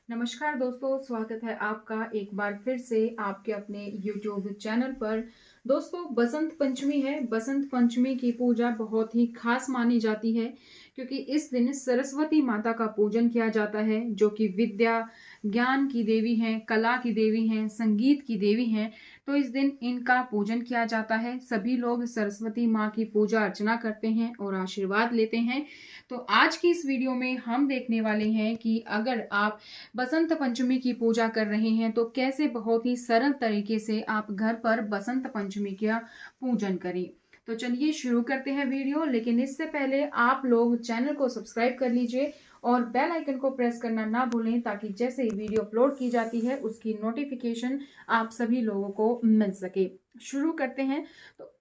नमस्कार दोस्तों, स्वागत है आपका एक बार फिर से आपके अपने YouTube चैनल पर। दोस्तों, बसंत पंचमी है। बसंत पंचमी की पूजा बहुत ही खास मानी जाती है क्योंकि इस दिन सरस्वती माता का पूजन किया जाता है, जो कि विद्या, ज्ञान की देवी हैं, कला की देवी हैं, संगीत की देवी हैं। तो इस दिन इनका पूजन किया जाता है। सभी लोग सरस्वती माँ की पूजा अर्चना करते हैं और आशीर्वाद लेते हैं। तो आज की इस वीडियो में हम देखने वाले हैं कि अगर आप बसंत पंचमी की पूजा कर रहे हैं तो कैसे बहुत ही सरल तरीके से आप घर पर बसंत पंचमी का पूजन करें। तो चलिए शुरू करते हैं वीडियो, लेकिन इससे पहले आप लोग चैनल को सब्सक्राइब कर लीजिए और बेल आइकन को प्रेस करना ना भूलें, ताकि जैसे ही वीडियो अपलोड की जाती है उसकी नोटिफिकेशन आप सभी लोगों को मिल सके। शुरू करते हैं। तो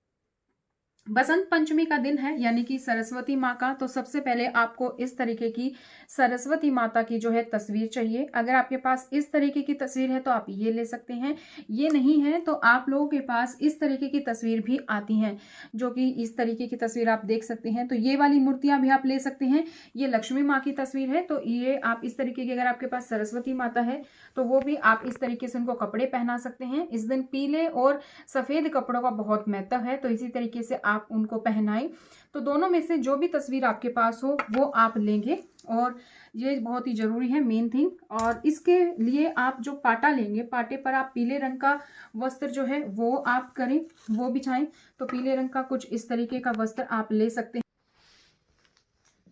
बसंत पंचमी का दिन है, यानी कि सरस्वती माँ का। तो सबसे पहले आपको इस तरीके की सरस्वती माता की जो है तस्वीर चाहिए। अगर आपके पास इस तरीके की तस्वीर है तो आप ये ले सकते हैं। ये नहीं है तो आप लोगों के पास इस तरीके की तस्वीर भी आती हैं, जो कि इस तरीके की तस्वीर आप देख सकते हैं। तो ये वाली मूर्तियां भी आप ले सकते हैं। ये लक्ष्मी माँ की तस्वीर है, तो ये आप इस तरीके की, अगर आपके पास सरस्वती माता है तो वो भी आप इस तरीके से उनको कपड़े पहना सकते हैं। इस दिन पीले और सफेद कपड़ों का बहुत महत्व है, तो इसी तरीके से आप उनको पहनाएं। तो दोनों में से जो भी तस्वीर आपके पास हो वो आप लेंगे, और ये बहुत ही जरूरी है, मेन थिंग। और इसके लिए आप जो पाटा लेंगे, पाटे पर आप पीले रंग का वस्त्र जो है वो आप करें, वो बिछाएं। तो पीले रंग का कुछ इस तरीके का वस्त्र आप ले सकते हैं।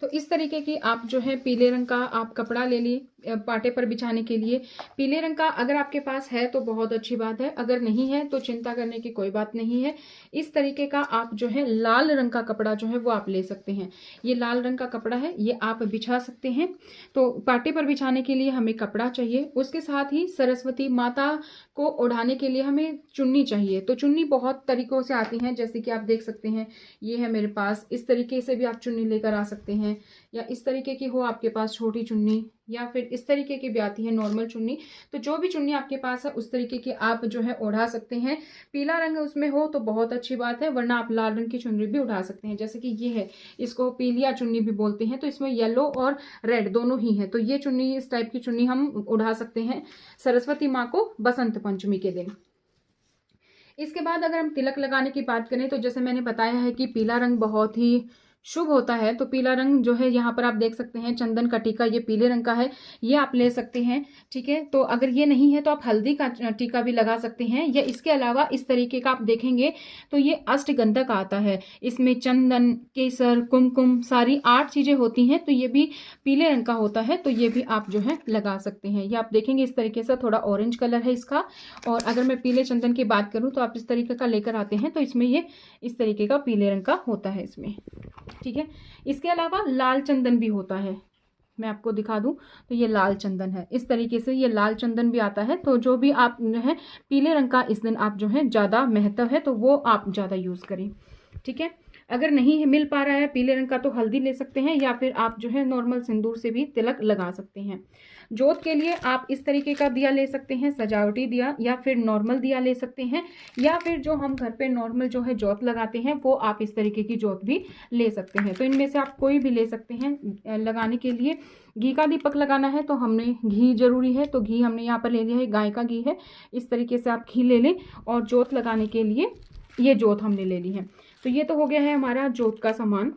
तो इस तरीके की आप जो है पीले रंग का आप कपड़ा ले लिए पाटे पर बिछाने के लिए। पीले रंग का अगर आपके पास है तो बहुत अच्छी बात है, अगर नहीं है तो चिंता करने की कोई बात नहीं है। इस तरीके का आप जो है लाल रंग का कपड़ा जो है वो आप ले सकते हैं। ये लाल रंग का कपड़ा है, ये आप बिछा सकते हैं। तो पाटे पर बिछाने के लिए हमें कपड़ा चाहिए। उसके साथ ही सरस्वती माता को ओढ़ाने के लिए हमें चुन्नी चाहिए। तो चुन्नी बहुत तरीकों से आती हैं, जैसे कि आप देख सकते हैं, ये है मेरे पास। इस तरीके से भी आप चुन्नी लेकर आ सकते हैं, या इस तरीके की हो आपके पास छोटी चुन्नी, या फिर इस तरीके की भी आती है नॉर्मल चुन्नी। तो जो भी चुन्नी आपके पास है उस तरीके की आप जो है ओढ़ा सकते हैं। पीला रंग उसमें हो तो बहुत अच्छी बात है, वरना आप लाल रंग की चुन्नी भी उठा सकते हैं। जैसे कि ये है, इसको पीलिया चुन्नी भी बोलते हैं। तो इसमें येलो और रेड दोनों ही है। तो ये चुन्नी, इस टाइप की चुन्नी हम उड़ा सकते हैं सरस्वती माँ को बसंत पंचमी के दिन। इसके बाद अगर हम तिलक लगाने की बात करें तो जैसे मैंने बताया है कि पीला रंग बहुत ही शुभ होता है। तो पीला रंग जो है यहाँ पर आप देख सकते हैं, चंदन का टीका ये पीले रंग का है, ये आप ले सकते हैं। ठीक है, तो अगर ये नहीं है तो आप हल्दी का टीका भी लगा सकते हैं। या इसके अलावा इस तरीके का आप देखेंगे तो ये अष्टगंधक आता है। इसमें चंदन, केसर, कुमकुम, सारी 8 चीजें होती हैं। तो ये भी पीले रंग का होता है, तो ये भी आप जो है लगा सकते हैं। ये आप देखेंगे इस तरीके से, थोड़ा ऑरेंज कलर है इसका। और अगर मैं पीले चंदन की बात करूं तो आप इस तरीके का लेकर आते हैं, तो इसमें ये इस तरीके का पीले रंग का होता है इसमें। ठीक है, इसके अलावा लाल चंदन भी होता है, मैं आपको दिखा दूं तो ये लाल चंदन है। इस तरीके से ये लाल चंदन भी आता है। तो जो भी आप जो है पीले रंग का इस दिन आप जो है ज़्यादा महत्व है, तो वो आप ज़्यादा यूज़ करें। ठीक है, अगर नहीं मिल पा रहा है पीले रंग का तो हल्दी ले सकते हैं, या फिर आप जो है नॉर्मल सिंदूर से भी तिलक लगा सकते हैं। जोत के लिए आप इस तरीके का दिया ले सकते हैं, सजावटी दिया, या फिर नॉर्मल दिया ले सकते हैं, या फिर जो हम घर पे नॉर्मल जो है जोत लगाते हैं वो आप इस तरीके की जोत भी ले सकते हैं। तो इनमें से आप कोई भी ले सकते हैं। लगाने के लिए घी का दीपक लगाना है तो हमने घी जरूरी है, तो घी हमने यहाँ पर ले लिया है, गाय का घी है। इस तरीके से आप घी ले लें, और जोत लगाने के लिए ये जोत हमने ले ली है। तो ये तो हो गया है हमारा जोत का सामान।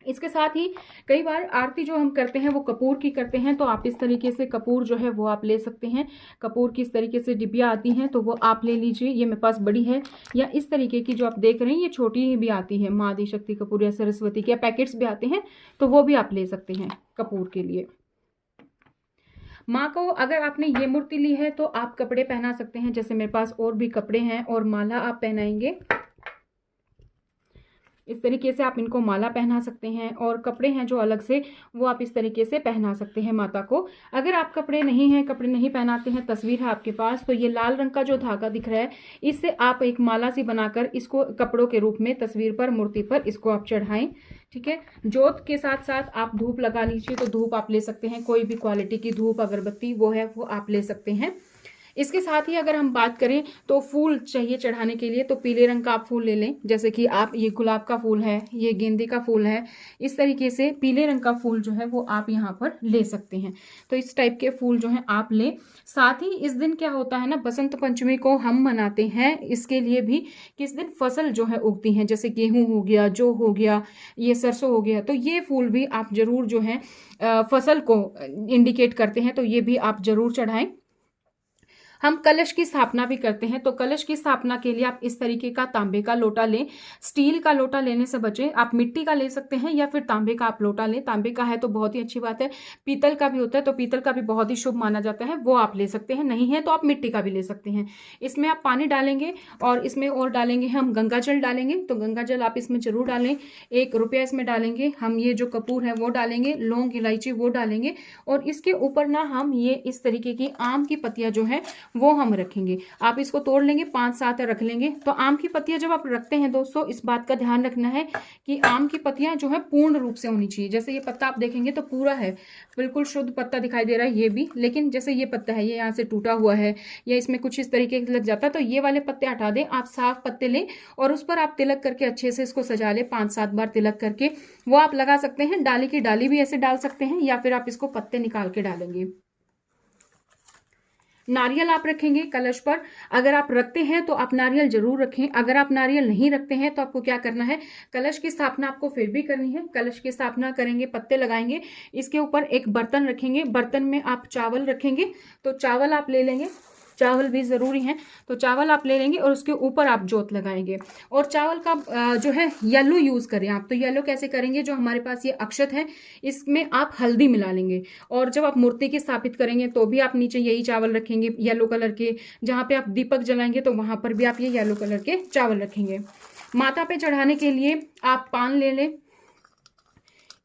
इसके साथ ही कई बार आरती जो हम करते हैं वो कपूर की करते हैं, तो आप इस तरीके से कपूर जो है वो आप ले सकते हैं। कपूर की इस तरीके से डिबिया आती हैं, तो वो आप ले लीजिए। ये मेरे पास बड़ी है, या इस तरीके की जो आप देख रहे हैं ये छोटी भी आती है, माँ आदि शक्ति कपूर या सरस्वती के पैकेट्स भी आते हैं, तो वो भी आप ले सकते हैं कपूर के लिए। माँ को अगर आपने ये मूर्ति ली है तो आप कपड़े पहना सकते हैं। जैसे मेरे पास और भी कपड़े हैं, और माला आप पहनाएंगे, इस तरीके से आप इनको माला पहना सकते हैं। और कपड़े हैं जो अलग से, वो आप इस तरीके से पहना सकते हैं माता को। अगर आप कपड़े नहीं पहनाते हैं, तस्वीर है आपके पास, तो ये लाल रंग का जो धागा दिख रहा है, इससे आप एक माला सी बनाकर इसको कपड़ों के रूप में तस्वीर पर, मूर्ति पर इसको आप चढ़ाएं। ठीक है, जोत के साथ साथ आप धूप लगा लीजिए। तो धूप आप ले सकते हैं, कोई भी क्वालिटी की धूप, अगरबत्ती वो है वो आप ले सकते हैं। इसके साथ ही अगर हम बात करें तो फूल चाहिए चढ़ाने के लिए, तो पीले रंग का आप फूल ले लें। जैसे कि आप ये गुलाब का फूल है, ये गेंदे का फूल है, इस तरीके से पीले रंग का फूल जो है वो आप यहाँ पर ले सकते हैं। तो इस टाइप के फूल जो है आप लें। साथ ही इस दिन क्या होता है ना, बसंत पंचमी को हम मनाते हैं इसके लिए भी कि इस दिन फसल जो है उगती हैं, जैसे गेहूं हो गया, जौ हो गया, ये सरसों हो गया, तो ये फूल भी आप जरूर जो है फसल को इंडिकेट करते हैं, तो ये भी आप जरूर चढ़ाएं। हम कलश की स्थापना भी करते हैं, तो कलश की स्थापना के लिए आप इस तरीके का तांबे का लोटा लें। स्टील का लोटा लेने से बचें, आप मिट्टी का ले सकते हैं या फिर तांबे का आप लोटा लें। तांबे का है तो बहुत ही अच्छी बात है, पीतल का भी होता है तो पीतल का भी बहुत ही शुभ माना जाता है, वो आप ले सकते हैं। नहीं है तो आप मिट्टी का भी ले सकते हैं। इसमें आप पानी डालेंगे और इसमें और डालेंगे हम गंगा जल डालेंगे, तो गंगा जल आप इसमें जरूर डालें। 1 रुपया इसमें डालेंगे हम, ये जो कपूर है वो डालेंगे, लौंग इलायची वो डालेंगे, और इसके ऊपर ना हम ये इस तरीके की आम की पत्तियां जो है वो हम रखेंगे। आप इसको तोड़ लेंगे, 5-7 रख लेंगे। तो आम की पत्तियां जब आप रखते हैं दोस्तों, इस बात का ध्यान रखना है कि आम की पत्तियां जो है पूर्ण रूप से होनी चाहिए। जैसे ये पत्ता आप देखेंगे तो पूरा है, बिल्कुल शुद्ध पत्ता दिखाई दे रहा है ये भी, लेकिन जैसे ये पत्ता है ये यहाँ से टूटा हुआ है या इसमें कुछ इस तरीके से लग जाता है, तो ये वाले पत्ते हटा दें। आप साफ पत्ते लें और उस पर आप तिलक करके अच्छे से इसको सजा लें, 5-7 बार तिलक करके वो आप लगा सकते हैं। डाली की डाली भी ऐसे डाल सकते हैं या फिर आप इसको पत्ते निकाल के डालेंगे। नारियल आप रखेंगे कलश पर, अगर आप रखते हैं तो आप नारियल जरूर रखें। अगर आप नारियल नहीं रखते हैं तो आपको क्या करना है, कलश की स्थापना आपको फिर भी करनी है। कलश की स्थापना करेंगे, पत्ते लगाएंगे, इसके ऊपर एक बर्तन रखेंगे, बर्तन में आप चावल रखेंगे, तो चावल आप ले लेंगे, चावल भी ज़रूरी हैं, तो चावल आप ले लेंगे और उसके ऊपर आप जोत लगाएंगे। और चावल का जो है येलो यूज़ करें आप, तो येलो कैसे करेंगे, जो हमारे पास ये अक्षत है इसमें आप हल्दी मिला लेंगे। और जब आप मूर्ति की स्थापित करेंगे तो भी आप नीचे यही चावल रखेंगे येलो कलर के। जहाँ पे आप दीपक जलाएंगे तो वहाँ पर भी आप ये येलो कलर के चावल रखेंगे। माता पे चढ़ाने के लिए आप पान ले लें,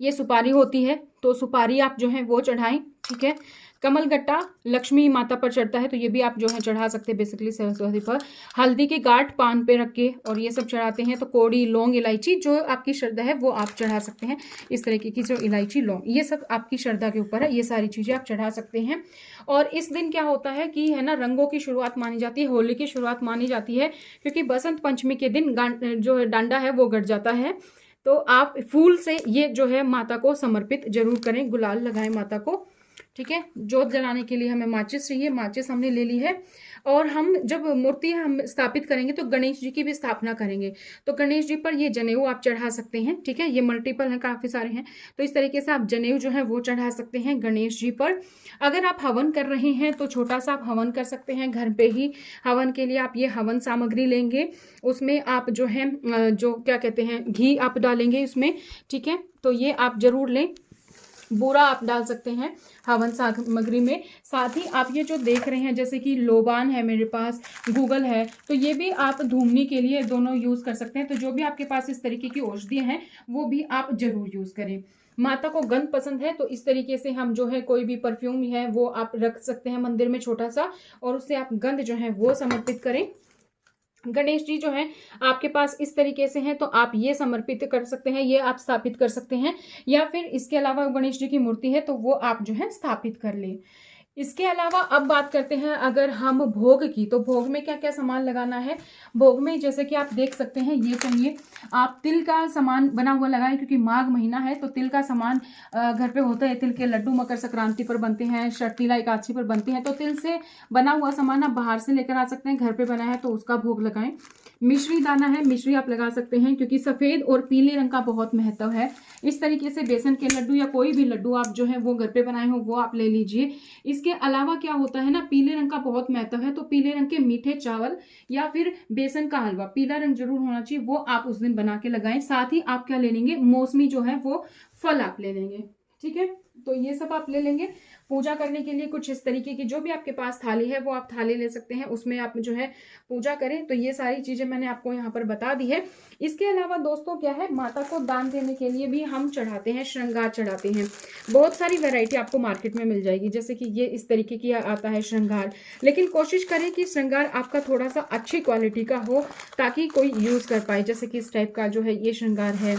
ये सुपारी होती है तो सुपारी आप जो है वो चढ़ाएं, ठीक है। कमल गट्टा लक्ष्मी माता पर चढ़ता है तो ये भी आप जो है चढ़ा सकते हैं, बेसिकली सरस्वती पर। हल्दी की गांठ पान पे रख के और ये सब चढ़ाते हैं। तो कोड़ी, लौंग, इलायची जो आपकी श्रद्धा है वो आप चढ़ा सकते हैं। इस तरीके की जो इलायची, लौंग, ये सब आपकी श्रद्धा के ऊपर है, ये सारी चीज़ें आप चढ़ा सकते हैं। और इस दिन क्या होता है कि है ना, रंगों की शुरुआत मानी जाती है, होली की शुरुआत मानी जाती है, क्योंकि बसंत पंचमी के दिन जो डांडा है वो गड़ जाता है। तो आप फूल से ये जो है माता को समर्पित जरूर करें, गुलाल लगाएं माता को, ठीक है। जोत जलाने के लिए हमें माचिस चाहिए, माचिस हमने ले ली है। और हम जब मूर्ति हम स्थापित करेंगे तो गणेश जी की भी स्थापना करेंगे, तो गणेश जी पर ये जनेऊ आप चढ़ा सकते हैं, ठीक है। ये मल्टीपल हैं, काफ़ी सारे हैं, तो इस तरीके से आप जनेऊ जो है वो चढ़ा सकते हैं गणेश जी पर। अगर आप हवन कर रहे हैं तो छोटा सा आप हवन कर सकते हैं घर पे ही। हवन के लिए आप ये हवन सामग्री लेंगे, उसमें आप जो है जो क्या कहते हैं घी आप डालेंगे उसमें, ठीक है। तो ये आप जरूर लें। बूरा आप डाल सकते हैं हवन सामग्री में। साथ ही आप ये जो देख रहे हैं जैसे कि लोबान है मेरे पास, गूगल है, तो ये भी आप धूमने के लिए दोनों यूज़ कर सकते हैं। तो जो भी आपके पास इस तरीके की औषधियाँ हैं वो भी आप जरूर यूज़ करें। माता को गंध पसंद है तो इस तरीके से हम जो है कोई भी परफ्यूम है वो आप रख सकते हैं मंदिर में छोटा सा, और उससे आप गंध जो है वो समर्पित करें। गणेश जी जो हैं आपके पास इस तरीके से हैं तो आप ये समर्पित कर सकते हैं, ये आप स्थापित कर सकते हैं, या फिर इसके अलावा गणेश जी की मूर्ति है तो वो आप जो है स्थापित कर लें। इसके अलावा अब बात करते हैं अगर हम भोग की, तो भोग में क्या क्या सामान लगाना है। भोग में जैसे कि आप देख सकते हैं ये चाहिए, आप तिल का सामान बना हुआ लगाएं, क्योंकि माघ महीना है तो तिल का सामान घर पे होता है। तिल के लड्डू मकर संक्रांति पर बनते हैं, षठीला एकादशी पर बनते हैं, तो तिल से बना हुआ सामान आप बाहर से लेकर आ सकते हैं, घर पे बना है तो उसका भोग लगाएं। मिश्री दाना है, मिश्री आप लगा सकते हैं, क्योंकि सफ़ेद और पीले रंग का बहुत महत्व है। इस तरीके से बेसन के लड्डू या कोई भी लड्डू आप जो है वो घर पे बनाए हो वो आप ले लीजिए। इसके अलावा क्या होता है ना, पीले रंग का बहुत महत्व है, तो पीले रंग के मीठे चावल या फिर बेसन का हलवा, पीला रंग जरूर होना चाहिए, वो आप उस दिन बना के लगाएं। साथ ही आप क्या ले लेंगे, मौसमी जो है वो फल आप ले लेंगे, ठीक है। तो ये सब आप ले लेंगे। पूजा करने के लिए कुछ इस तरीके की जो भी आपके पास थाली है वो आप थाली ले सकते हैं, उसमें आप जो है पूजा करें। तो ये सारी चीजें मैंने आपको यहाँ पर बता दी है। इसके अलावा दोस्तों क्या है, माता को दान देने के लिए भी हम चढ़ाते हैं, श्रृंगार चढ़ाते हैं। बहुत सारी वैरायटी आपको मार्केट में मिल जाएगी, जैसे कि ये इस तरीके की आता है श्रृंगार, लेकिन कोशिश करें कि श्रृंगार आपका थोड़ा सा अच्छी क्वालिटी का हो ताकि कोई यूज कर पाए। जैसे कि इस टाइप का जो है ये श्रृंगार है,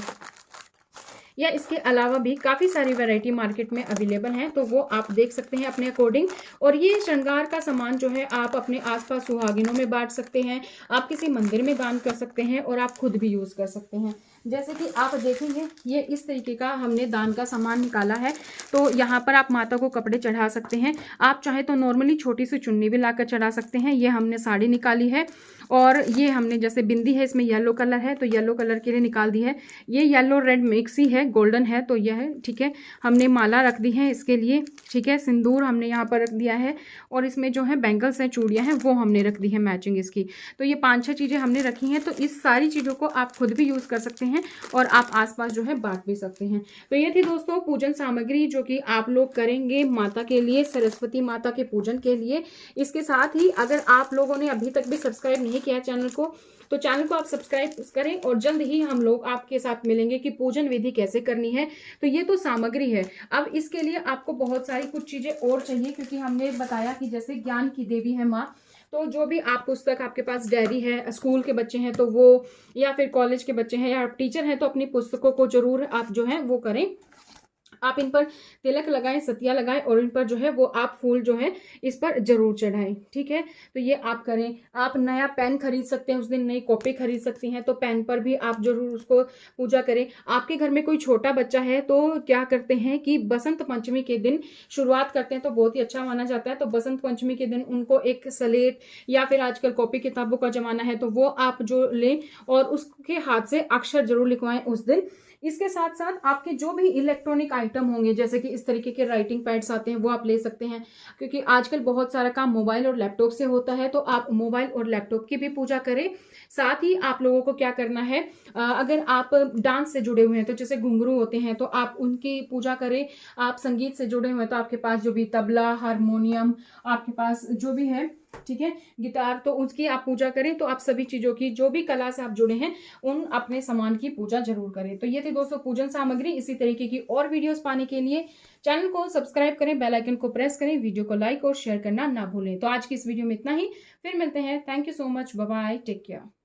या इसके अलावा भी काफ़ी सारी वैरायटी मार्केट में अवेलेबल हैं, तो वो आप देख सकते हैं अपने अकॉर्डिंग। और ये श्रृंगार का सामान जो है आप अपने आसपास सुहागिनों में बांट सकते हैं, आप किसी मंदिर में दान कर सकते हैं और आप खुद भी यूज़ कर सकते हैं। जैसे कि आप देखेंगे ये इस तरीके का हमने दान का सामान निकाला है। तो यहाँ पर आप माता को कपड़े चढ़ा सकते हैं, आप चाहे तो नॉर्मली छोटी सी चुन्नी भी लाकर चढ़ा सकते हैं। ये हमने साड़ी निकाली है और ये हमने जैसे बिंदी है इसमें येलो कलर है तो येलो कलर के लिए निकाल दी है। ये येलो रेड मिक्स ही है, गोल्डन है तो यह है, ठीक है। हमने माला रख दी है इसके लिए, ठीक है। सिंदूर हमने यहाँ पर रख दिया है और इसमें जो है बैंगल्स हैं, चूड़ियाँ हैं, वो हमने रख दी है मैचिंग इसकी। तो ये 5-6 चीज़ें हमने रखी हैं। तो इस सारी चीज़ों को आप खुद भी यूज़ कर सकते हैं और आप आसपास जो है बांट भी सकते हैं। तो ये थी दोस्तों पूजन सामग्री जो कि आप लोग करेंगे माता के लिए, सरस्वती माता के पूजन के लिए। इसके साथ ही अगर आप लोगों ने अभी तक भी सब्सक्राइब नहीं किया चैनल को, तो चैनल को आप सब्सक्राइब करें और जल्द ही हम लोग आपके साथ मिलेंगे कि पूजन विधि कैसे करनी है। तो ये तो सामग्री है। अब इसके लिए आपको बहुत सारी कुछ चीज़ें और चाहिए, क्योंकि हमने बताया कि जैसे ज्ञान की देवी है माँ, तो जो भी आप पुस्तक, आपके पास डायरी है, स्कूल के बच्चे हैं तो वो, या फिर कॉलेज के बच्चे हैं, या आप टीचर हैं तो अपनी पुस्तकों को जरूर आप जो है वो करें, आप इन पर तिलक लगाएं, सतिया लगाएं और इन पर जो है वो आप फूल जो है इस पर जरूर चढ़ाएं, ठीक है। तो ये आप करें। आप नया पेन खरीद सकते हैं, उस दिन नई कॉपी खरीद सकती हैं, तो पेन पर भी आप जरूर उसको पूजा करें। आपके घर में कोई छोटा बच्चा है तो क्या करते हैं कि बसंत पंचमी के दिन शुरुआत करते हैं, तो बहुत ही अच्छा माना जाता है। तो बसंत पंचमी के दिन उनको एक स्लेट या फिर आजकल कॉपी किताबों का जमाना है तो वो आप जो लें और उसके हाथ से अक्षर जरूर लिखवाएं उस दिन। इसके साथ साथ आपके जो भी इलेक्ट्रॉनिक आइटम होंगे, जैसे कि इस तरीके के राइटिंग पैड्स आते हैं, वो आप ले सकते हैं, क्योंकि आजकल बहुत सारा काम मोबाइल और लैपटॉप से होता है। तो आप मोबाइल और लैपटॉप की भी पूजा करें। साथ ही आप लोगों को क्या करना है, अगर आप डांस से जुड़े हुए हैं तो जैसे घुंघरू होते हैं तो आप उनकी पूजा करें। आप संगीत से जुड़े हुए हैं तो आपके पास जो भी तबला, हारमोनियम, आपके पास जो भी है, ठीक है, गिटार, तो उसकी आप पूजा करें। तो आप सभी चीजों की, जो भी कला से आप जुड़े हैं, उन अपने सामान की पूजा जरूर करें। तो ये थी दोस्तों पूजन सामग्री। इसी तरीके की और वीडियोस पाने के लिए चैनल को सब्सक्राइब करें, बेल आइकन को प्रेस करें, वीडियो को लाइक और शेयर करना ना भूलें। तो आज की इस वीडियो में इतना ही, फिर मिलते हैं। Thank you so much, bye bye, take care.